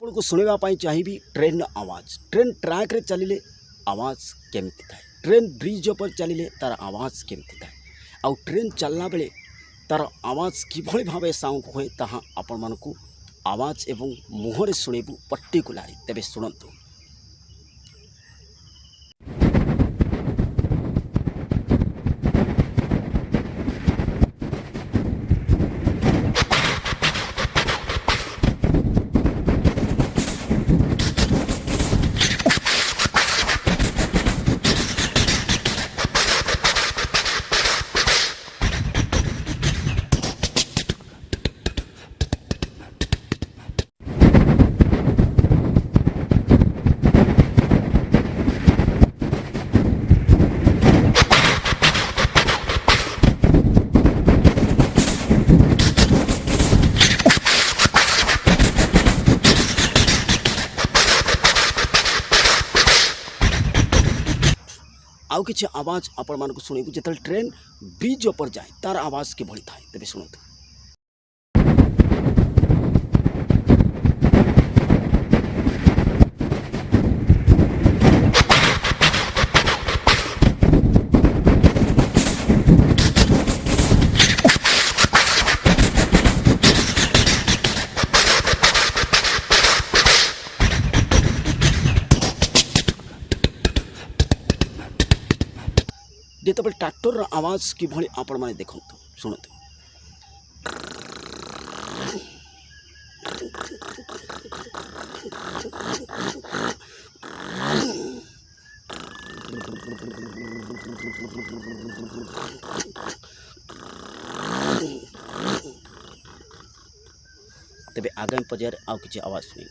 आपको शुणापी चाहिए ट्रेन आवाज़। ट्रेन ट्रैक रे चलिले आवाज़ केमती थाए, ट्रेन ब्रिज पर चलिले तार आवाज़ केमती थाए, आउ ट्रेन चलना बेले तार आवाज़ किभली भावे साउंड हुए ताहा आपण मानकु आवाज़ एवं मुहरे शुणु पर्टिकुलारी। तेबे शुणु। आउ किछि आवाज़ आपण मानकु शुणु जो ट्रेन ब्रिज पर जाए तार आवाज़ किभली थाए। तेबे शुणु। जिते ट्रैक्टर आवाज़ किभली आपण माने देखु शुणु। तेबे आगामी पर्यायर आउ किछि आवाज़ शुणी।